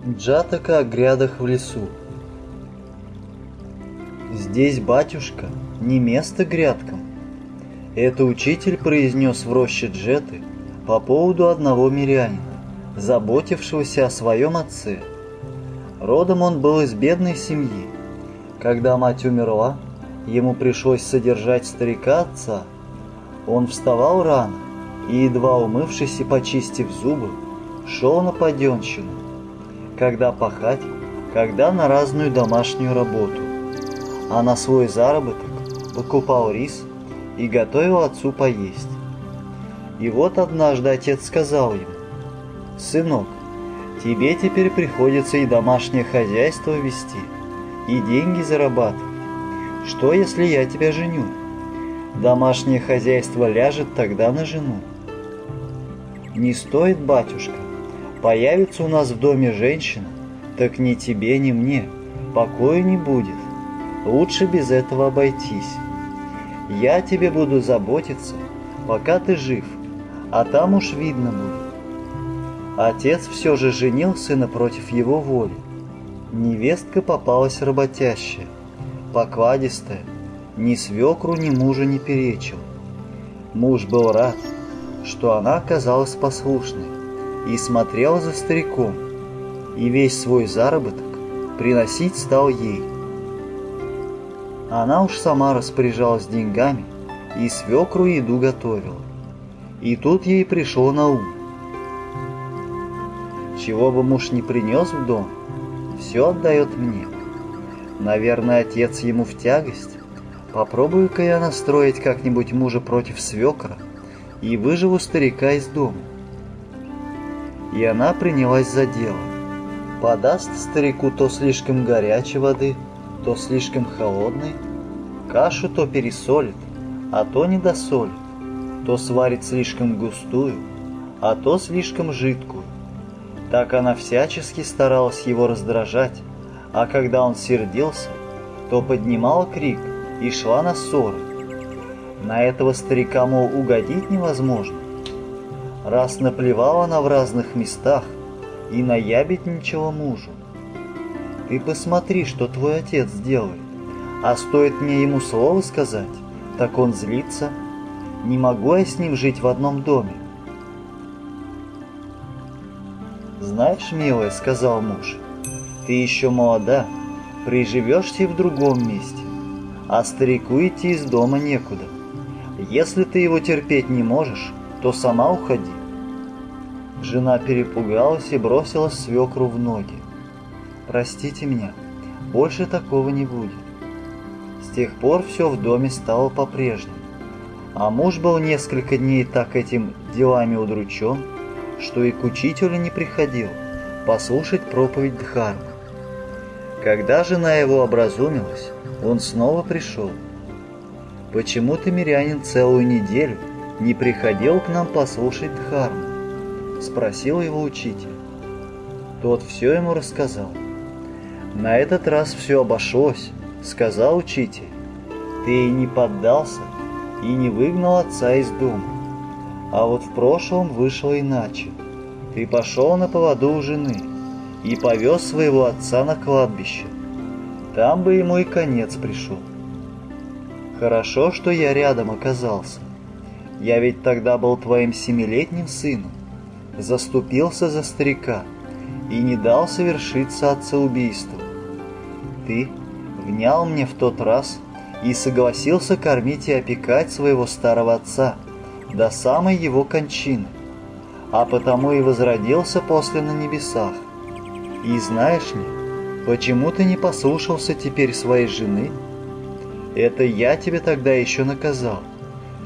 Джатака о грядах в лесу. Здесь, батюшка, не место грядкам. Это учитель произнес в роще Джеты по поводу одного мирянина, заботившегося о своем отце. Родом он был из бедной семьи. Когда мать умерла, ему пришлось содержать старика отца. Он вставал рано и, едва умывшись и почистив зубы, шел на паденщину. Когда пахать, когда на разную домашнюю работу. А на свой заработок покупал рис и готовил отцу поесть. И вот однажды отец сказал ему: «Сынок, тебе теперь приходится и домашнее хозяйство вести, и деньги зарабатывать. Что, если я тебя женю? Домашнее хозяйство ляжет тогда на жену». «Не стоит, батюшка. Появится у нас в доме женщина, так ни тебе, ни мне покоя не будет. Лучше без этого обойтись. Я о тебе буду заботиться, пока ты жив, а там уж видно будет». Отец все же женил сына против его воли. Невестка попалась работящая, покладистая, ни свекру, ни мужу не перечил. Муж был рад, что она оказалась послушной, и смотрел за стариком, и весь свой заработок приносить стал ей. Она уж сама распоряжалась деньгами и свекру еду готовила. И тут ей пришло на ум: чего бы муж не принес в дом, все отдает мне. Наверное, отец ему в тягость. Попробую-ка я настроить как-нибудь мужа против свекра и выживу старика из дома. И она принялась за дело. Подаст старику то слишком горячей воды, то слишком холодной, кашу то пересолит, а то недосолит, то сварит слишком густую, а то слишком жидкую. Так она всячески старалась его раздражать, а когда он сердился, то поднимала крик и шла на ссоры. На этого старика, мол, угодить невозможно. Раз наплевала она в разных местах и наябедничала мужу. Ты посмотри, что твой отец делает, а стоит мне ему слово сказать, так он злится. Не могу я с ним жить в одном доме. Знаешь, милая, сказал муж, ты еще молода, приживешься и в другом месте, а старику идти из дома некуда. Если ты его терпеть не можешь, то сама уходи. Жена перепугалась и бросилась свекру в ноги. Простите меня, больше такого не будет. С тех пор все в доме стало по-прежнему, а муж был несколько дней так этим делами удручен, что и к учителю не приходил послушать проповедь Дхармы. Когда жена его образумилась, он снова пришел. «Почему ты, мирянин, целую неделю не приходил к нам послушать Дхарму?» — спросил его учитель. Тот все ему рассказал. «На этот раз все обошлось», — сказал учитель. «Ты и не поддался, и не выгнал отца из дома. А вот в прошлом вышло иначе. Ты пошел на поводу у жены и повез своего отца на кладбище. Там бы ему и конец пришел. Хорошо, что я рядом оказался. Я ведь тогда был твоим 7-летним сыном, заступился за старика и не дал совершиться отцеубийству. Ты внял мне в тот раз и согласился кормить и опекать своего старого отца до самой его кончины, а потому и возродился после на небесах. И знаешь ли, почему ты не послушался теперь своей жены? Это я тебе тогда еще наказал,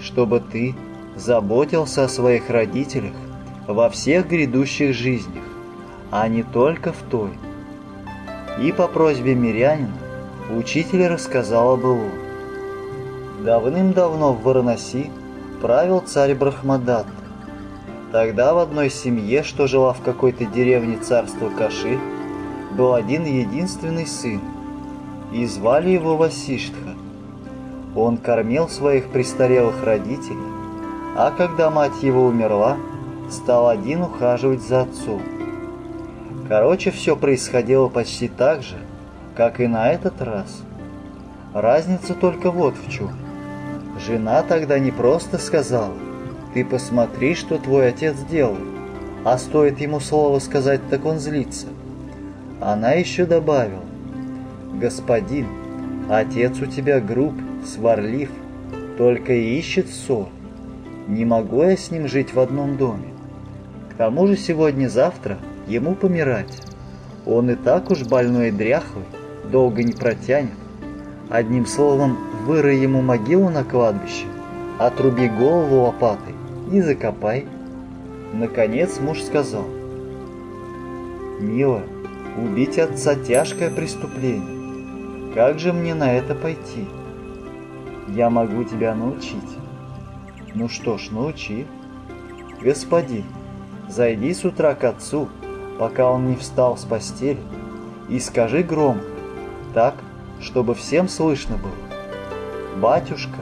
чтобы ты заботился о своих родителях во всех грядущих жизнях, а не только в той». И по просьбе мирянина учитель рассказал о былом. Давным-давно в Варанаси правил царь Брахмадатта. Тогда в одной семье, что жила в какой-то деревне царства Каши, был один единственный сын, и звали его Васиштха. Он кормил своих престарелых родителей, а когда мать его умерла, стал один ухаживать за отцом. Короче, все происходило почти так же, как и на этот раз. Разница только вот в чем. Жена тогда не просто сказала: «Ты посмотри, что твой отец делает», а стоит ему слово сказать, так он злится. Она еще добавила: «Господин, отец у тебя груб, сварлив, только и ищет ссор. Не могу я с ним жить в одном доме. К тому же сегодня-завтра ему помирать. Он и так уж больной и дряхлый, долго не протянет. Одним словом, вырой ему могилу на кладбище, отруби голову лопатой и закопай». Наконец муж сказал: «Милая, убить отца — тяжкое преступление. Как же мне на это пойти? Я могу тебя научить». «Ну что ж, научи». «Господин, зайди с утра к отцу, пока он не встал с постели, и скажи громко, так, чтобы всем слышно было: «Батюшка,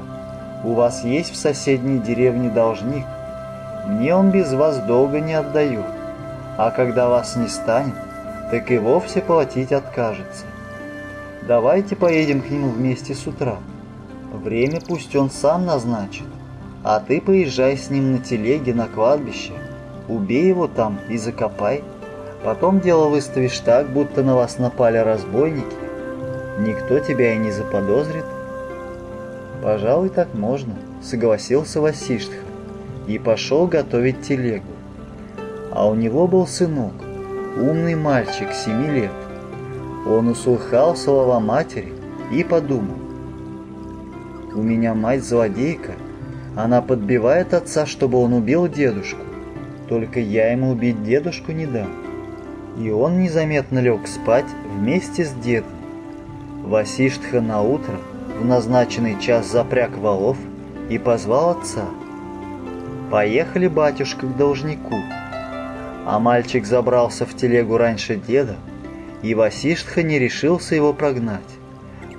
у вас есть в соседней деревне должник. Мне он без вас долго не отдает, а когда вас не станет, так и вовсе платить откажется. Давайте поедем к нему вместе с утра. Время пусть он сам назначит, а ты поезжай с ним на телеге на кладбище, убей его там и закопай. Потом дело выставишь так, будто на вас напали разбойники. Никто тебя и не заподозрит». «Пожалуй, так можно», — согласился Васиштха и пошел готовить телегу. А у него был сынок, умный мальчик 7 лет. Он услыхал слова матери и подумал: «У меня мать злодейка, она подбивает отца, чтобы он убил дедушку, только я ему убить дедушку не дам». И он незаметно лег спать вместе с дедом. Васиштха наутро в назначенный час запряг волов и позвал отца. Поехали, батюшка, к должнику. А мальчик забрался в телегу раньше деда, и Васиштха не решился его прогнать.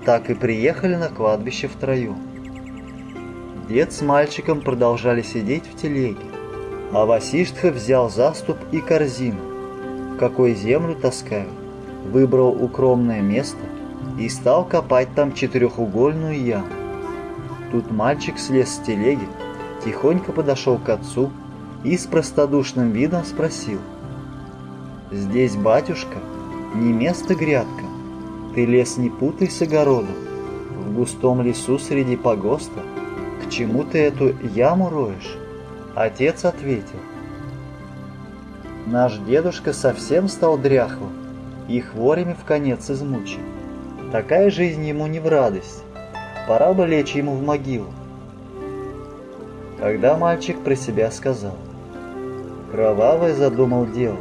Так и приехали на кладбище втроем. Дед с мальчиком продолжали сидеть в телеге, а Васиштха взял заступ и корзину, в какой землю таскают, выбрал укромное место и стал копать там 4-угольную яму. Тут мальчик слез с телеги, тихонько подошел к отцу и с простодушным видом спросил: «Здесь, батюшка, не место грядка, ты лес не путай с огородом, в густом лесу среди погоста, к чему ты эту яму роешь?» Отец ответил: «Наш дедушка совсем стал дряхлым и хворями вконец измучен. Такая жизнь ему не в радость, пора бы лечь ему в могилу». Тогда мальчик про себя сказал: «Кровавое задумал дело».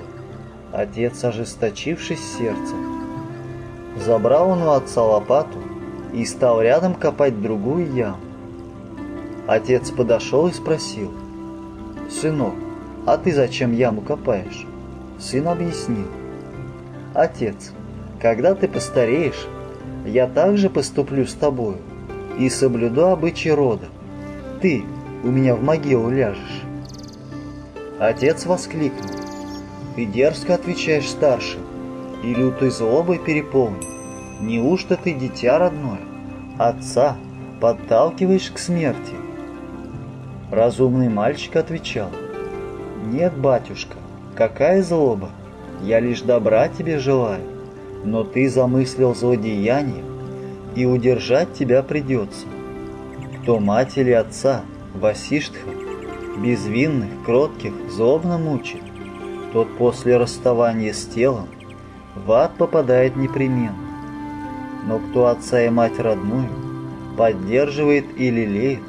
Отец, ожесточившись сердцем, забрал он у отца лопату и стал рядом копать другую яму. Отец подошел и спросил: «Сынок, а ты зачем яму копаешь?» Сын объяснил: «Отец, когда ты постареешь, я также поступлю с тобою и соблюду обычаи рода. Ты у меня в могилу ляжешь». Отец воскликнул: «Ты дерзко отвечаешь старшим и лютой злобой переполнен. Неужто ты, дитя родное, отца подталкиваешь к смерти?» Разумный мальчик отвечал: «Нет, батюшка, какая злоба, я лишь добра тебе желаю, но ты замыслил злодеяние, и удержать тебя придется. Кто мать или отца, Васиштха, безвинных, кротких, злобно мучит, тот после расставания с телом в ад попадает непременно. Но кто отца и мать родную поддерживает и лелеет,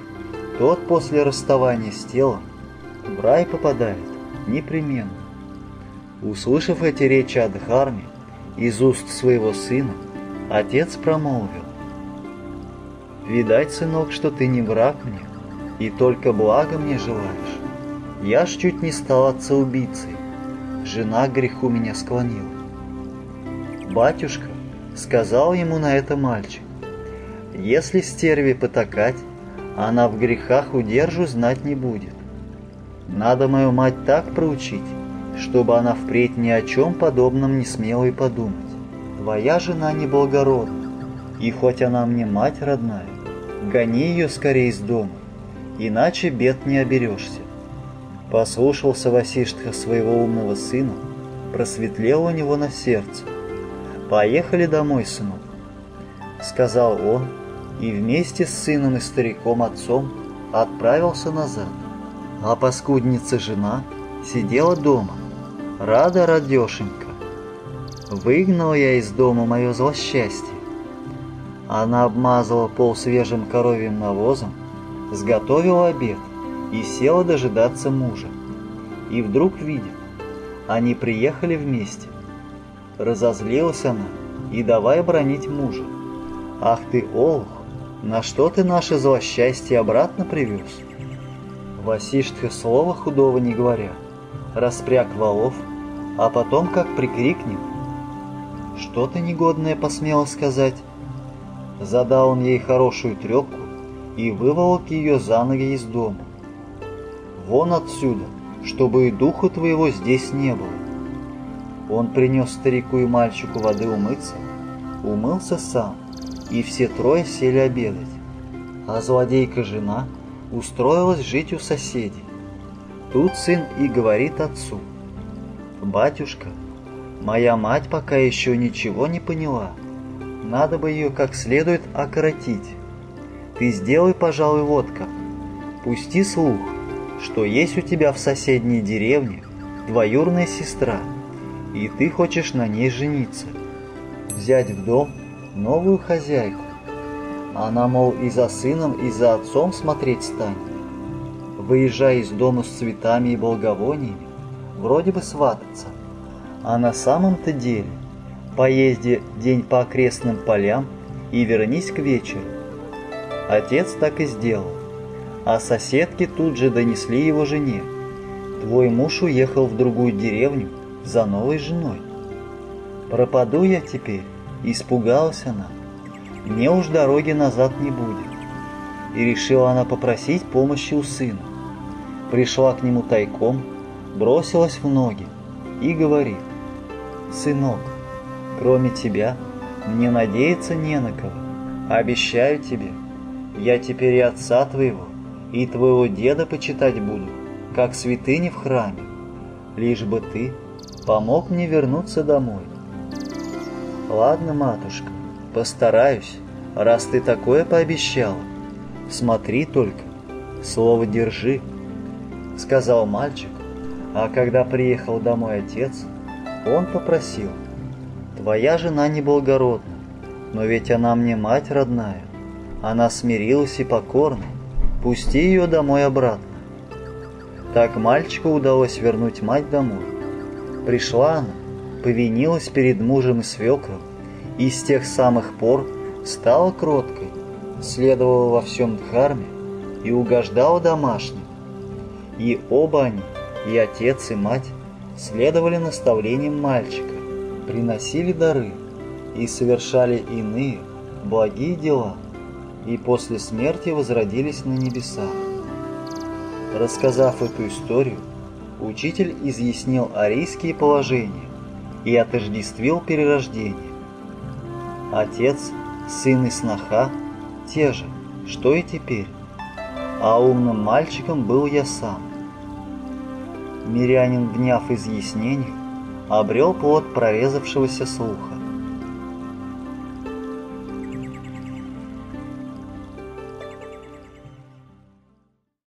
тот после расставания с телом в рай попадает непременно». Услышав эти речи о Дхарме из уст своего сына, отец промолвил: «Видать, сынок, что ты не враг мне, и только благо мне желаешь. Я ж чуть не стал отца-убийцей, жена к греху меня склонила». «Батюшка», — сказал ему на это мальчик, — «если стерве потакать, она в грехах удержу знать не будет. Надо мою мать так проучить, чтобы она впредь ни о чем подобном не смела и подумать. Твоя жена неблагородна, и хоть она мне мать родная, гони ее скорее из дома, иначе бед не оберешься. Послушался Васиштха своего умного сына, просветлело у него на сердце. «Поехали домой, сынок», — сказал он, и вместе с сыном и стариком-отцом отправился назад. А паскудница жена сидела дома, рада радешенька. Выгнал я из дома мое злосчастье. Она обмазала пол свежим коровьим навозом, сготовила обед и села дожидаться мужа. И вдруг видит, они приехали вместе. Разозлилась она и давай бранить мужа. «Ах ты, олух, на что ты наше злосчастье обратно привез?» Васиштха слова худого не говоря, распряг волов, а потом как прикрикнет: «Что ты негодное посмела сказать?» Задал он ей хорошую трепку и выволок ее за ноги из дома. «Вон отсюда, чтобы и духу твоего здесь не было». Он принес старику и мальчику воды умыться, умылся сам, и все трое сели обедать. А злодейка-жена устроилась жить у соседей. Тут сын и говорит отцу: «Батюшка, моя мать пока еще ничего не поняла. Надо бы ее как следует окоротить. Ты сделай, пожалуй, вот как. Пусти слух, что есть у тебя в соседней деревне двоюродная сестра, и ты хочешь на ней жениться, взять в дом новую хозяйку. Она, мол, и за сыном, и за отцом смотреть станет. Выезжай из дома с цветами и благовониями, вроде бы свататься, а на самом-то деле поезди день по окрестным полям и вернись к вечеру». Отец так и сделал, а соседки тут же донесли его жене: «Твой муж уехал в другую деревню за новой женой». «Пропаду я теперь», — испугалась она, — «мне уж дороги назад не будет». И решила она попросить помощи у сына. Пришла к нему тайком, бросилась в ноги и говорит: «Сынок, кроме тебя мне надеяться не на кого. Обещаю тебе, я теперь и отца твоего, и твоего деда почитать буду, как святыни в храме, лишь бы ты помог мне вернуться домой». «Ладно, матушка, постараюсь, раз ты такое пообещала. Смотри только, слово держи», — сказал мальчик. А когда приехал домой отец, он попросил: «Твоя жена неблагородна, но ведь она мне мать родная. Она смирилась и покорна, пусти ее домой обратно». Так мальчику удалось вернуть мать домой. Пришла она, повинилась перед мужем и свекром, и с тех самых пор стала кроткой, следовала во всем дхарме и угождала домашним. И оба они, и отец, и мать, следовали наставлениям мальчика, приносили дары и совершали иные благие дела, и после смерти возродились на небесах. Рассказав эту историю, учитель изъяснил арийские положения и отождествил перерождение. Отец, сын и сноха те же, что и теперь, а умным мальчиком был я сам. Мирянин, вняв изъяснению, обрел плод прорезавшегося слуха.